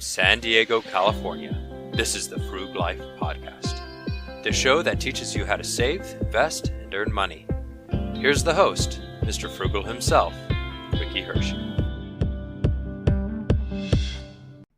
San Diego, California, this is the Frug Life Podcast, the show that teaches you how to save, invest, and earn money. Here's the host, Mr. Frugal himself, Ricky Hershey.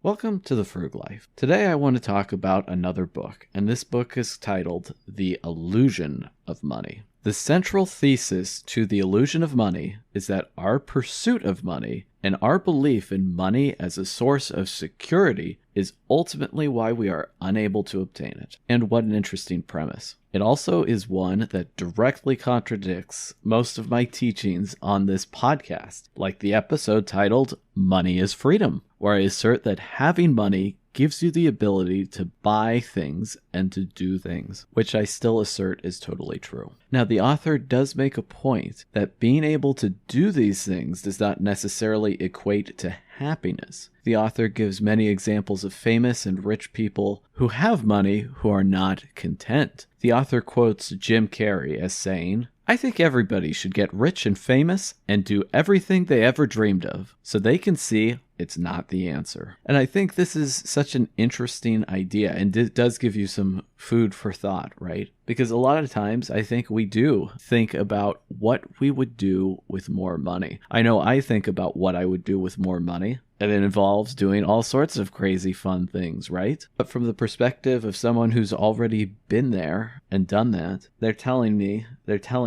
Welcome to the Frug Life. Today I want to talk about another book, and this book is titled The Illusion of Money. The central thesis to The Illusion of Money is that our pursuit of money and our belief in money as a source of security is ultimately why we are unable to obtain it. And what an interesting premise. It also is one that directly contradicts most of my teachings on this podcast, like the episode titled Money is Freedom, where I assert that having money gives you the ability to buy things and to do things, which I still assert is totally true. Now, the author does make a point that being able to do these things does not necessarily equate to happiness. The author gives many examples of famous and rich people who have money who are not content. The author quotes Jim Carrey as saying, "I think everybody should get rich and famous and do everything they ever dreamed of, so they can see it's not the answer." And I think this is such an interesting idea, and it does give you some food for thought, right? Because a lot of times I think we do think about what we would do with more money. I know I think about what I would do with more money, and it involves doing all sorts of crazy fun things, right? But from the perspective of someone who's already been there and done that, they're telling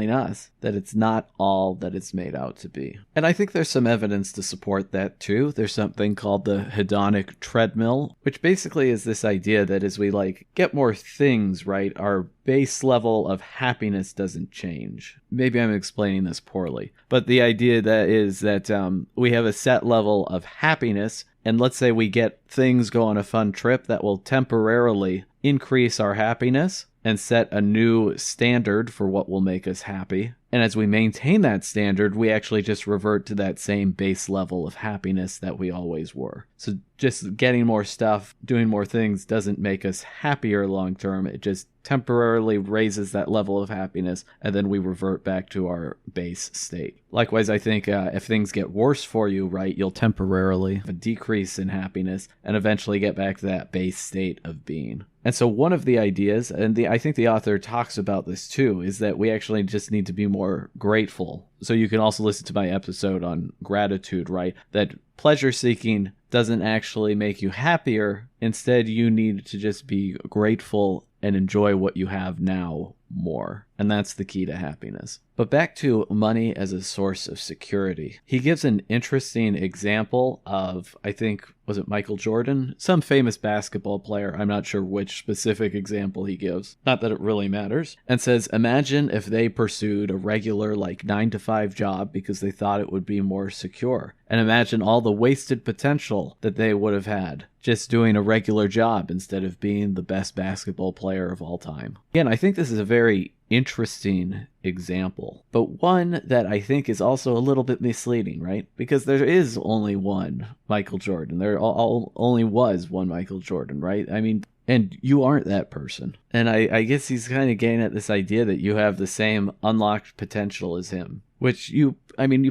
us that it's not all that it's made out to be. And I think there's some evidence to support that too. There's something called the hedonic treadmill, which basically is this idea that as we get more things, right, our base level of happiness doesn't change. Maybe I'm explaining this poorly, but the idea that is that we have a set level of happiness, and let's say we get things go on a fun trip that will temporarily increase our happiness and set a new standard for what will make us happy. And as we maintain that standard, we actually just revert to that same base level of happiness that we always were. So just getting more stuff, doing more things doesn't make us happier long term. It just temporarily raises that level of happiness, and then we revert back to our base state. Likewise, I think if things get worse for you, right, you'll temporarily have a decrease in happiness and eventually get back to that base state of being. And so one of the ideas, and I think the author talks about this too, is that we actually just need to be more grateful. So you can also listen to my episode on gratitude, right? That pleasure seeking doesn't actually make you happier. Instead, you need to just be grateful and enjoy what you have now more. And that's the key to happiness. But back to money as a source of security. He gives an interesting example of, I think, was it Michael Jordan? Some famous basketball player. I'm not sure which specific example he gives. Not that it really matters. And says, imagine if they pursued a regular 9-to-5 job because they thought it would be more secure. And imagine all the wasted potential that they would have had just doing a regular job instead of being the best basketball player of all time. Again, I think this is a very interesting example, but one that I think is also a little bit misleading, right? Because there is only one Michael Jordan. There only was one Michael Jordan, right? I mean, and you aren't that person. And I guess he's kind of getting at this idea that you have the same unlocked potential as him, which you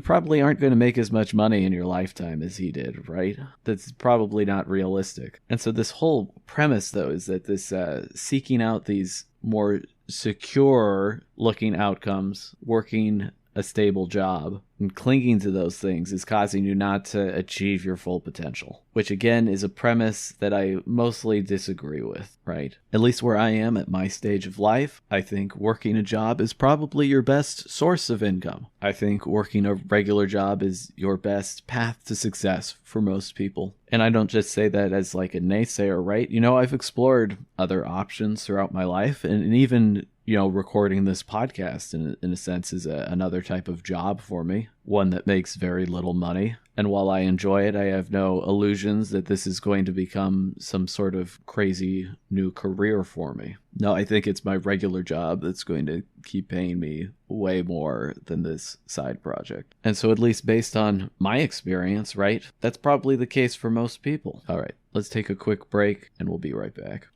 probably aren't going to make as much money in your lifetime as he did, right? That's probably not realistic. And so this whole premise, though, is that this seeking out these more secure looking outcomes, working a stable job, and clinging to those things is causing you not to achieve your full potential, which again is a premise that I mostly disagree with, right? At least where I am at my stage of life, I think working a job is probably your best source of income. I think working a regular job is your best path to success for most people. And I don't just say that as a naysayer, right? I've explored other options throughout my life, and even recording this podcast in a sense is another type of job for me, one that makes very little money. And while I enjoy it, I have no illusions that this is going to become some sort of crazy new career for me. No, I think it's my regular job that's going to keep paying me way more than this side project. And so at least based on my experience, right, that's probably the case for most people. All right, let's take a quick break and we'll be right back.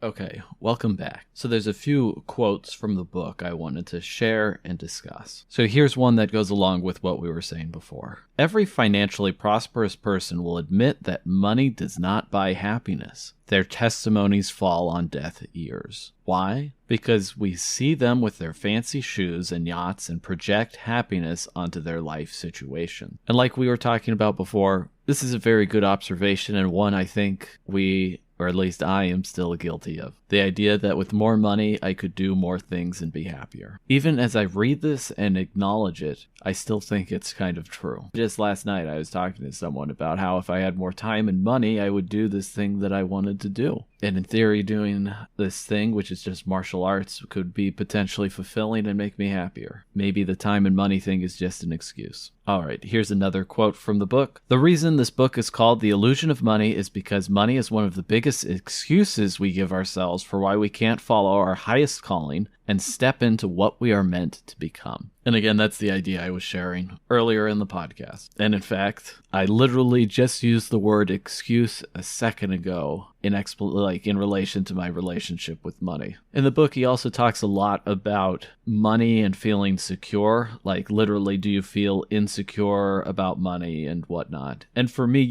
Okay, welcome back. So there's a few quotes from the book I wanted to share and discuss. So here's one that goes along with what we were saying before. Every financially prosperous person will admit that money does not buy happiness. Their testimonies fall on deaf ears. Why? Because we see them with their fancy shoes and yachts and project happiness onto their life situation. And like we were talking about before, this is a very good observation and one I think or at least I am still guilty of. The idea that with more money, I could do more things and be happier. Even as I read this and acknowledge it, I still think it's kind of true. Just last night, I was talking to someone about how if I had more time and money, I would do this thing that I wanted to do. And in theory, doing this thing, which is just martial arts, could be potentially fulfilling and make me happier. Maybe the time and money thing is just an excuse. All right, here's another quote from the book. The reason this book is called The Illusion of Money is because money is one of the biggest excuses we give ourselves for why we can't follow our highest calling and step into what we are meant to become. And again, that's the idea I was sharing earlier in the podcast. And in fact, I literally just used the word excuse a second ago in relation to my relationship with money. In the book, he also talks a lot about money and feeling secure. Like literally, do you feel insecure about money and whatnot? And for me,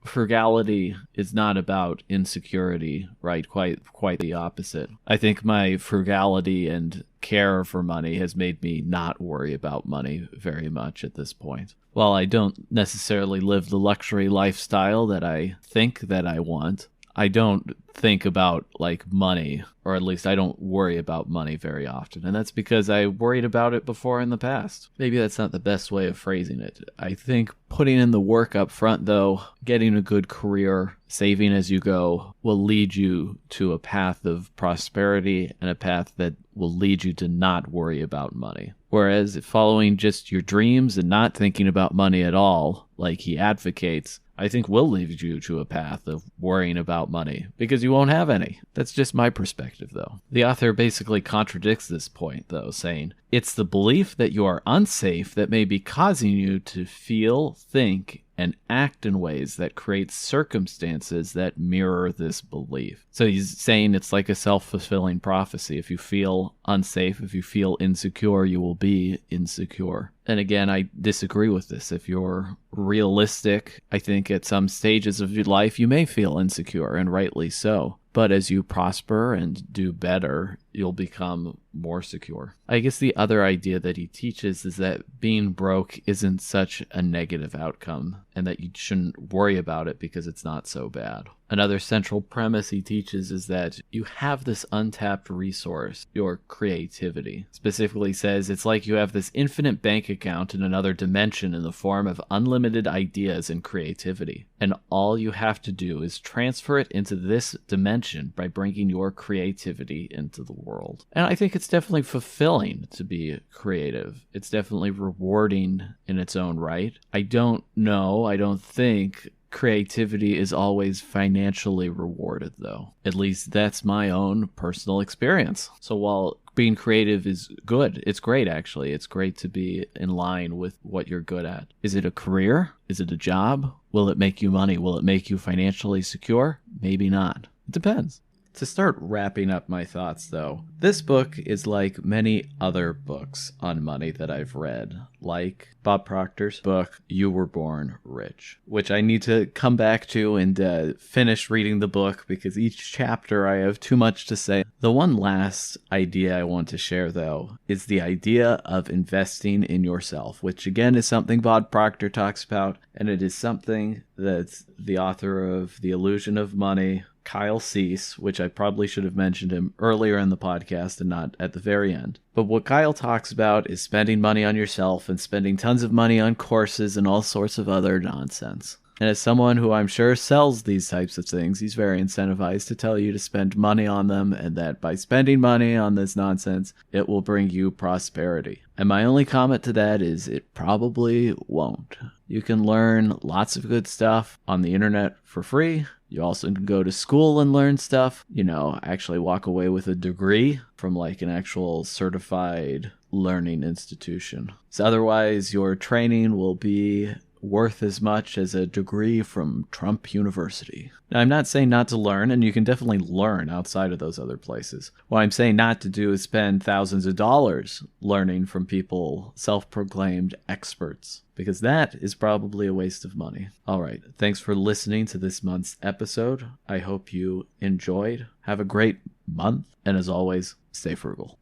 frugality is not about insecurity, right? Quite the opposite. I think my frugality and care for money has made me not worry about money very much at this point. While I don't necessarily live the luxury lifestyle that I think that I want, I don't think about money, or at least I don't worry about money very often. And that's because I worried about it before in the past. Maybe that's not the best way of phrasing it. I think putting in the work up front, though, getting a good career, saving as you go, will lead you to a path of prosperity and a path that will lead you to not worry about money. Whereas following just your dreams and not thinking about money at all, like he advocates, I think will lead you to a path of worrying about money, because you won't have any. That's just my perspective, though. The author basically contradicts this point, though, saying, it's the belief that you are unsafe that may be causing you to feel, think, and act in ways that create circumstances that mirror this belief. So he's saying it's like a self-fulfilling prophecy. If you feel unsafe, if you feel insecure, you will be insecure. And again, I disagree with this. If you're realistic, I think at some stages of your life you may feel insecure, and rightly so. But as you prosper and do better, you'll become more secure. I guess the other idea that he teaches is that being broke isn't such a negative outcome and that you shouldn't worry about it because it's not so bad. Another central premise he teaches is that you have this untapped resource, your creativity. Specifically says it's like you have this infinite bank account in another dimension in the form of unlimited ideas and creativity. And all you have to do is transfer it into this dimension by bringing your creativity into the world. And I think it's definitely fulfilling to be creative. It's definitely rewarding in its own right. I don't think creativity is always financially rewarded, though. At least that's my own personal experience. So while being creative is good, it's great actually. It's great to be in line with what you're good at. Is it a career? Is it a job? Will it make you money? Will it make you financially secure? Maybe not. It depends. To start wrapping up my thoughts, though, this book is like many other books on money that I've read, like Bob Proctor's book, You Were Born Rich, which I need to come back to and finish reading the book because each chapter I have too much to say. The one last idea I want to share, though, is the idea of investing in yourself, which again is something Bob Proctor talks about, and it is something that the author of The Illusion of Money, Kyle Cease, which I probably should have mentioned him earlier in the podcast and not at the very end. But what Kyle talks about is spending money on yourself and spending tons of money on courses and all sorts of other nonsense. And as someone who I'm sure sells these types of things, he's very incentivized to tell you to spend money on them and that by spending money on this nonsense, it will bring you prosperity. And my only comment to that is it probably won't. You can learn lots of good stuff on the internet for free. You also can go to school and learn stuff, actually walk away with a degree from like an actual certified learning institution. So otherwise, your training will be worth as much as a degree from Trump University. Now, I'm not saying not to learn, and you can definitely learn outside of those other places. What I'm saying not to do is spend thousands of dollars learning from people, self-proclaimed experts, because that is probably a waste of money. All right, thanks for listening to this month's episode. I hope you enjoyed. Have a great month, and as always, stay frugal.